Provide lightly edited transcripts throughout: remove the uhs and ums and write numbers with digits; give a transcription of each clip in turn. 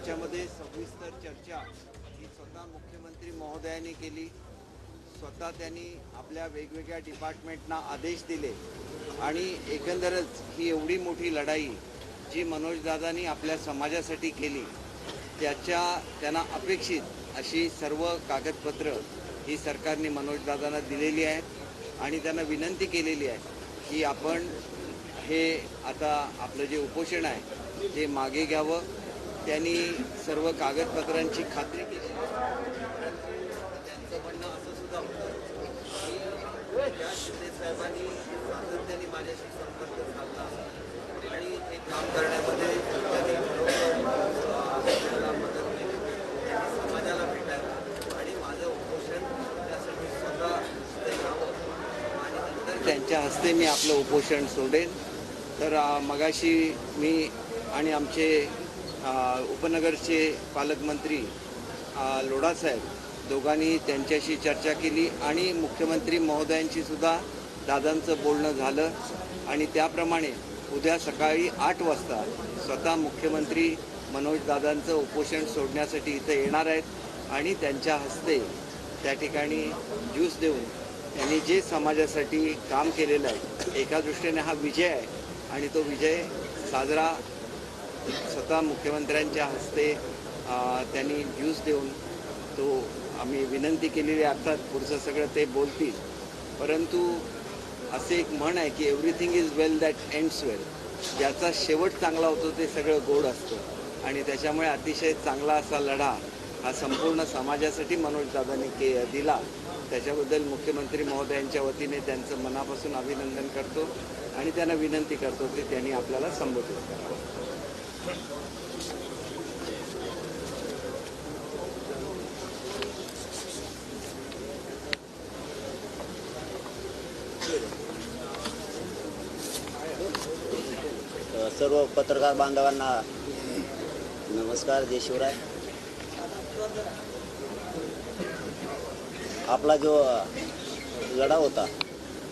त्याच्यामध्ये सविस्तर चर्चा ही स्वतः मुख्यमंत्री महोदयांनी केली। स्वतः त्यांनी आपल्या वेगवेगळ्या डिपार्टमेंटना आदेश दिले आणि एकंदरच ही एवढी मोठी लढाई जी मनोजदादांनी आपल्या समाजासाठी केली त्यांना अपेक्षित अशी सर्व कागदपत्र ही सरकारने मनोजदादांना दिलेली आहेत आणि त्यांना विनंती केलेली आहे की आपण हे आता आपलं जे उपोषण आहे ते मागे घ्यावं। त्यांनी सर्व कागदपत्रांची खात्री केली। त्यांचं म्हणणं असं सुद्धा होतं की या शिंदे साहेबांनी सातत्याने माझ्याशी संपर्क साधला आणि हे काम करण्यामध्ये त्यांनी मदत केली, त्यांनी समाजाला भेटायला आणि माझं उपोषण त्यासाठी स्वतः तिथे यावं आणि नंतर त्यांच्या हस्ते मी आपलं उपोषण सोडेन। तर मगाशी मी आणि आमचे उपनगरचे पालकमंत्री लोढासाहेब दोघांनी त्यांच्याशी चर्चा केली आणि मुख्यमंत्री महोदयांशी सुद्धा दादांचं बोलणं झालं आणि त्याप्रमाणे उद्या सकाळी 8 वाजता स्वतः मुख्यमंत्री मनोजदादांचं उपोषण सोडण्यासाठी इथं येणार आहेत आणि त्यांच्या हस्ते त्या ठिकाणी ज्यूस देऊन त्यांनी जे समाजासाठी काम केलेलं आहे एका दृष्टीने हा विजय आहे आणि तो विजय साजरा स्वतः मुख्यमंत्र्यांच्या हस्ते त्यांनी ज्यूस देऊन तो आम्ही विनंती केलेली। अर्थात पुढचं सगळं ते बोलतील, परंतु असे एक म्हण आहे की everything is well that ends well. ज्याचा शेवट चांगला होतो ते सगळं गोड असतं आणि त्याच्यामुळे अतिशय चांगला असा लढा हा संपूर्ण समाजासाठी मनोजदादांनी दिला। त्याच्याबद्दल मुख्यमंत्री महोदयांच्या वतीने त्यांचं मनापासून अभिनंदन करतो आणि त्यांना विनंती करतो की त्यांनी आपल्याला संबोधित करावं। सर्व पत्रकार बांधवांना नमस्कार, जय शिवराय। आपला जो लढा होता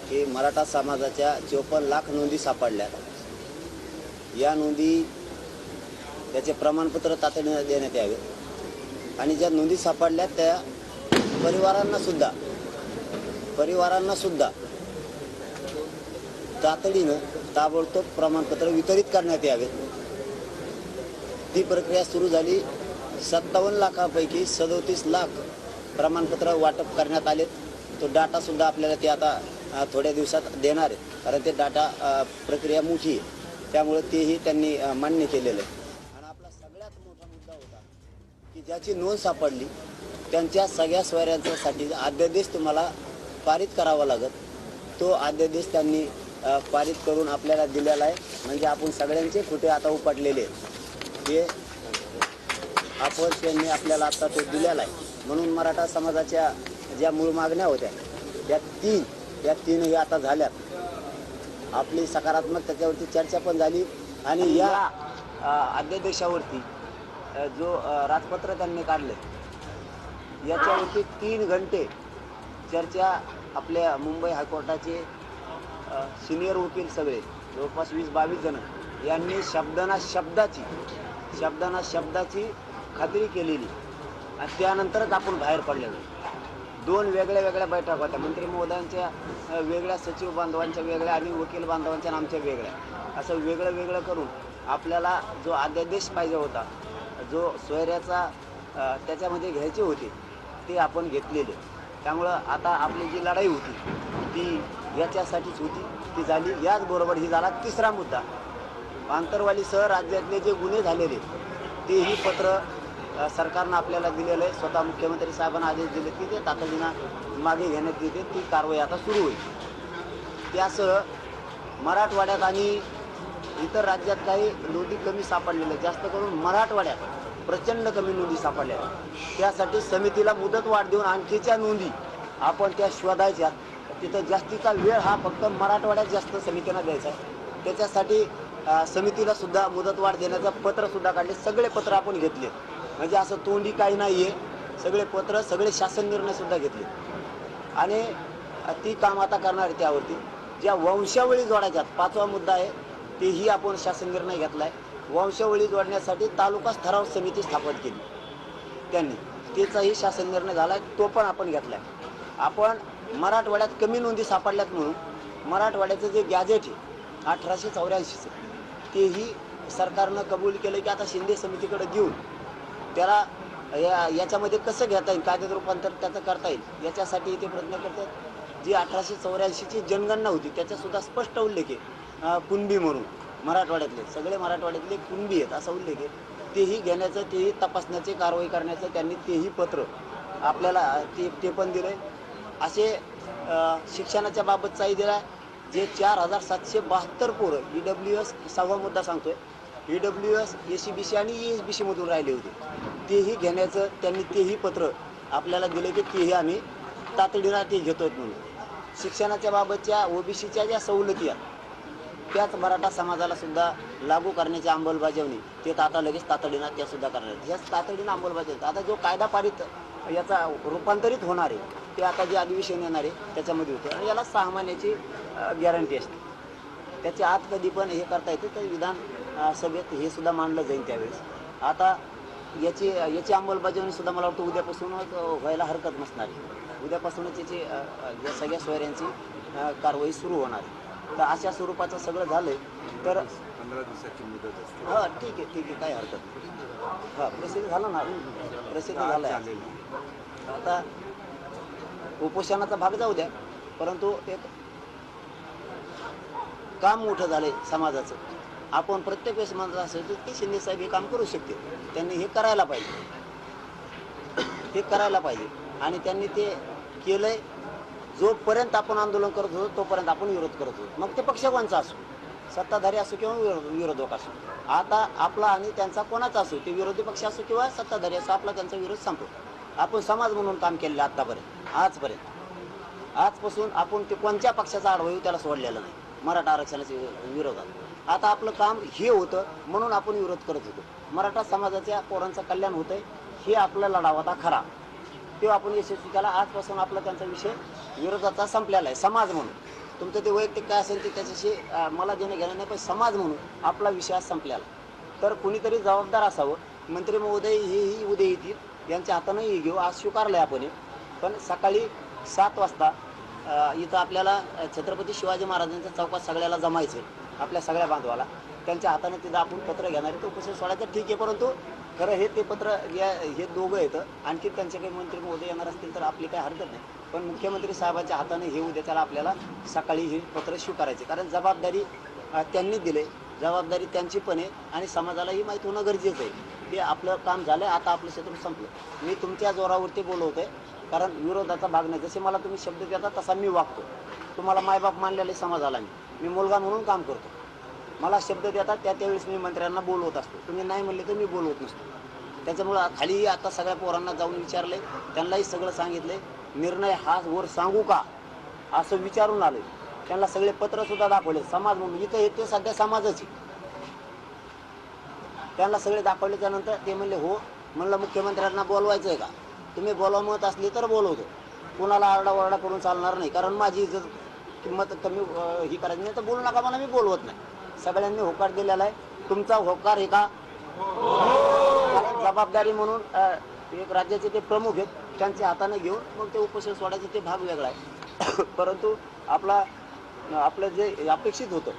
की मराठा समाजाच्या 54 लाख नोंदी सापडल्या। या नोंदी त्याचे प्रमाणपत्र तातडीने देण्यात यावे आणि ज्या नोंदी सापडल्या त्या परिवारांना सुद्धा तातडीनं ताबडतोब प्रमाणपत्र वितरित करण्यात यावे। ती प्रक्रिया सुरू झाली। 57 लाखापैकी 37 लाख प्रमाणपत्र वाटप करण्यात आले। तो डाटा सुद्धा आपल्याला ते आता थोड्या दिवसात देणार आहे, कारण ते डाटा प्रक्रिया मोठी आहे, त्यामुळे तेही त्यांनी मान्य केलेलं आहे। आणि आपला सगळ्यात मोठा मुद्दा होता की ज्याची नोंद सापडली त्यांच्या सगळ्या सोयऱ्यांसाठी अध्यादेश तुम्हाला पारित करावा लागत। तो अध्यादेश त्यांनी पारित करून आपल्याला दिलेला आहे। म्हणजे आपण सगळ्यांचे खुटे आता उपटलेले आहेत हे आपण त्यांनी आपल्याला आता तो दिलेला आहे। म्हणून मराठा समाजाच्या ज्या मूळ मागण्या होत्या त्या तीनही आता झाल्यात। आपली सकारात्मक त्याच्यावरती चर्चा पण झाली आणि या अध्यादेशावरती जो राजपत्र त्यांनी काढले याच्यावरती 3 घंटे चर्चा आपल्या मुंबई हायकोर्टाचे सिनियर वकील सगळे जवळपास 20-22 जण यांनी शब्दाना शब्दाची खात्री केलेली आणि त्यानंतरच आपण बाहेर पडलेलो। 2 वेगळ्या बैठका होत्या, मंत्री महोदयांच्या वेगळ्या, सचिव बांधवांच्या वेगळ्या आणि वकील बांधवांच्या आमच्या वेगळ्या, असं वेगळं करून आपल्याला जो अध्यादेश पाहिजे होता, जो सोयऱ्याचा त्याच्यामध्ये घ्यायचे होते ते आपण घेतलेले। त्यामुळं आता आपली जी लढाई होती ती याच्यासाठीच होती, ती झाली। याचबरोबर ही झाला 3रा मुद्दा, आंतरवालीसह राज्यातले जे गुन्हे झालेले तेही पत्र सरकारनं आपल्याला दिलेलं आहे। स्वतः मुख्यमंत्री साहेबांना आदेश दिले की ते तातडीनं मागे घेण्यात येते, ती कारवाई आता सुरू होईल। त्यासह मराठवाड्यात आणि इतर राज्यात काही नोंदी कमी सापडलेल्या, जास्त करून मराठवाड्यात प्रचंड कमी नोंदी सापडल्या। त्यासाठी समितीला मुदतवाढ देऊन आणखीच्या नोंदी आपण त्या शोधायच्या। तिथं जास्तीचा वेळ हा फक्त मराठवाड्यात जास्त समितीला द्यायचा आहे। त्याच्यासाठी समितीला सुद्धा मुदतवाढ देण्याचं पत्रसुद्धा काढले। सगळे पत्र आपण घेतले, म्हणजे असं तोंडी काही नाही आहे। सगळे पत्र, सगळे शासन निर्णयसुद्धा घेतले आणि ती काम आता करणार आहे। त्यावरती ज्या वंशावळी जोडायच्यात 5वा मुद्दा आहे तेही आपण शासन निर्णय घेतला आहे वंशावळी जोडण्यासाठी तालुका स्तरावर समिती स्थापन केली त्यांनी. त्याचाही शासन निर्णय झाला, तो पण आपण घेतला आहे. आपण मराठवाड्यात कमी नोंदी सापडल्यात म्हणून मराठवाड्याचं जे गॅजेट आहे 1884 तेही सरकारनं कबूल केलं की आता शिंदे समितीकडे घेऊन त्याला याच्यामध्ये कसं घेता येईल, कायद्यात रूपांतर त्याचं करता येईल याच्यासाठी ते प्रयत्न करतात. जी 1884ची जनगणना होती त्याच्यासुद्धा स्पष्ट उल्लेख आहे, कुणबी म्हणून मराठवाड्यातले सगळे मराठवाड्यातले कुणबी आहेत असा उल्लेख आहे. तेही घेण्याचं, तेही तपासण्याची कारवाई करण्याचं त्यांनी तेही पत्र आपल्याला ते पण दिलं आहे. असे शिक्षणाच्या बाबतचाही दिला आहे. जे 4772 पोरं EWS 6वा मुद्दा सांगतोय, EWS ACBC आणि ESBC मधून राहिले होते तेही घेण्याचं त्यांनी तेही पत्र आपल्याला दिले की तेही आम्ही तातडीनं ते घेतोय म्हणून. शिक्षणाच्या बाबतच्या OBCच्या ज्या सवलती आहेत त्याच मराठा समाजाला सुद्धा लागू करण्याची अंमलबजावणी ते आता लगेच तातडीनं त्या सुद्धा करणार आहेत. ह्याच तातडीनं अंमलबजावणी आता जो कायदा पारित याचा रूपांतरित होणार आहे ते आता जे अधिवेशन येणार आहे त्याच्यामध्ये होते आणि याला 6 महिन्याची गॅरंटी असते. त्याच्या आत कधी पण हे करता येते तर विधान सभेत हे सुद्धा मांडलं जाईल त्यावेळेस. आता याची अंमलबजावणी सुद्धा मला वाटतं उद्यापासूनच व्हायला हरकत नसणार आहे. उद्यापासूनच याची या सगळ्या सोयऱ्यांची कारवाई सुरू होणार आहे. तर अशा स्वरूपाचं सगळं झालंय तर 15 दिवसाची मुदत असते. हां ठीक आहे काही हरकत नाही. हां प्रसिद्ध झालं ना, प्रसिद्ध झालं आहे. आता उपोषणाचा भाग जाऊ द्या, परंतु एक काम मोठं झालंय समाजाचं. आपण प्रत्येक वेळेस म्हणत असेल की शिंदे साहेब हे काम करू शकते, त्यांनी हे करायला पाहिजे आणि त्यांनी ते केलंय. जोपर्यंत आपण आंदोलन करत होतो तोपर्यंत आपण विरोध करत होतो, मग ते पक्ष कोणचा असो, सत्ताधारी असो किंवा विरोधक असो. आता आपला आणि त्यांचा कोणाचा असो, ते विरोधी पक्ष असो किंवा सत्ताधारी असो, आपला त्यांचा विरोध संपतो. आपण समाज म्हणून काम केलेलं आतापर्यंत आजपासून आपण ते कोणत्या पक्षाचा आडवा येऊ त्याला सोडलेलं नाही मराठा आरक्षणाच्या विरोधात. आता आपलं काम हे होतं म्हणून आपण विरोध करत होतो. मराठा समाजाच्या पोरांचं कल्याण होतंय हे आपला लढा होता खरा, तो आपण यशस्वी केला. आजपासून आपला त्यांचा विषय विरोधाचा संपलेला आहे. समाज म्हणून तुमचं ते वैयक्तिक काय असेल ते त्याच्याशी मला देणं घेणं नाही, पण समाज म्हणून आपला विषय संपलेला. तर कुणीतरी जबाबदार असावं. मंत्री महोदय हेही उद्या येतील, यांच्या हातानंही घेऊ, आज स्वीकारलं आहे आपण. पण सकाळी 7 वाजता इथं आपल्याला छत्रपती शिवाजी महाराजांच्या चौकात सगळ्याला जमायचं आहे, आपल्या सगळ्या बांधवाला. त्यांच्या हाताने तिथं आपण पत्र घेणार आहे. तो उपोषण सोडायचं ठीक आहे, परंतु खरं हे ते पत्र हे दोघं येतं. आणखी त्यांचे काही मंत्री महोदय येणार असतील तर आपली काही हरकत नाही, पण मुख्यमंत्री साहेबांच्या हाताने हे उद्या त्याला आपल्याला सकाळी हे पत्र स्वीकारायचे. कारण जबाबदारी त्यांनी दिले, जबाबदारी त्यांची पण आहे आणि समाजालाही माहीत होणं गरजेचं आहे की आपलं काम झालं, आता आपलं क्षेत्र संपलं. मी तुमच्या जोरावरती बोलवतो आहे, कारण विरोधाचा भाग नाही. जसे मला तुम्ही शब्द देता तसा मी वागतो. तुम्हाला मायबाप मानलेले समाजाला मी मुलगा म्हणून काम करतो. मला शब्द देतात त्यावेळेस मी मंत्र्यांना बोलवत असतो. तुम्ही नाही म्हणले तर मी बोलवत नसतो. त्याच्यामुळं खालीही आता सगळ्या पोरांना जाऊन विचारले, त्यांनाही सगळं सांगितले. निर्णय हा वर सांगू का असं विचारून आले. त्यांना सगळे पत्रसुद्धा दाखवले. समाज म्हणून इथं येते सध्या समाजाची, त्यांना सगळे दाखवल्याच्या नंतर ते म्हणले हो. म्हणलं मुख्यमंत्र्यांना बोलवायचं आहे का? तुम्ही बोलवत असली तर बोलवतो, कुणाला आरडाओरडा करून चालणार नाही. कारण माझी इज्जत किंमत कमी ही करायची नाही तर बोलू नका मला, मी बोलवत नाही. सगळ्यांनी होकार दिलेला आहे. तुमचा होकार आहे का? जबाबदारी म्हणून एक राज्याचे ते प्रमुख आहेत, त्यांच्या हाताने घेऊन मग ते उपोषण सोडायचं ते भाग वेगळा आहे. परंतु आपलं जे अपेक्षित होतं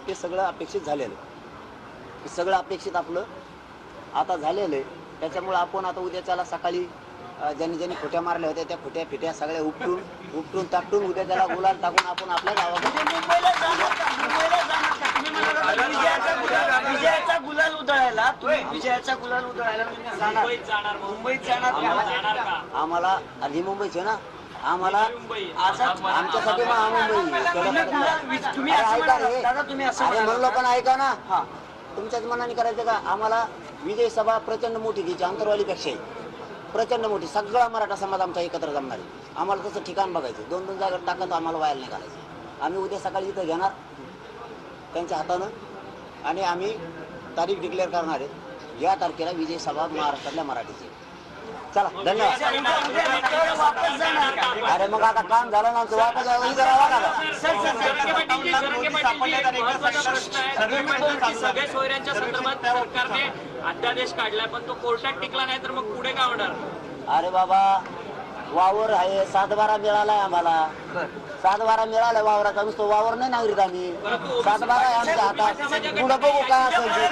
ते सगळं अपेक्षित झालेलं आहे. सगळं अपेक्षित आपलं आता झालेलं आहे. त्याच्यामुळं आपण आता उद्याच्याला सकाळी ज्यांनी खोट्या मारल्या होत्या त्या खोट्या फिट्या सगळ्या उपटून टाकून उद्या त्याला गुलाल टाकून आपण आपल्या गावामध्ये विजयाचा गुलाल उधळायला मुंबईत जाणार आम्हाला आधी मुंबईचे ना, आम्हाला आमच्यासाठी मुंबई अरे म्हणलो पण ऐका ना, तुमच्याच मनाने करायचं का? आम्हाला विजय सभा प्रचंड मोठी घ्यायची, आंतरवालीपेक्षाही प्रचंड मोठी. सगळा मराठा समाज आमचा एकत्र जमणार आहे. आम्हाला तसं ठिकाण बघायचं, 2-2 जागा टाकत आम्हाला व्हायला नाही घालायचं. आम्ही उद्या सकाळी इथं घेणार त्यांच्या हातानं आणि आम्ही तारीख डिक्लेअर करणार आहे. या तारखेला विजय सभा महाराष्ट्रातल्या मराठीची. चला धन्यवाद. अरे मग आता काम झालं ना आमचं, वापस जावं करावं लागलं. सगळे सोयऱ्यांच्या संदर्भात सरकारने अध्यादेश काढलाय पण तो कोर्टात टिकला नाही तर मग पुढे काय होणार? अरे बाबा वावर आहे, 7-12 मिळालाय आम्हाला. 7-12 मिळालाय वावराचा, नुसतं वावर नाही नागरिक आम्ही. 7-12 आहे आमच्या हातात. पुढं बघू काय असेल ते.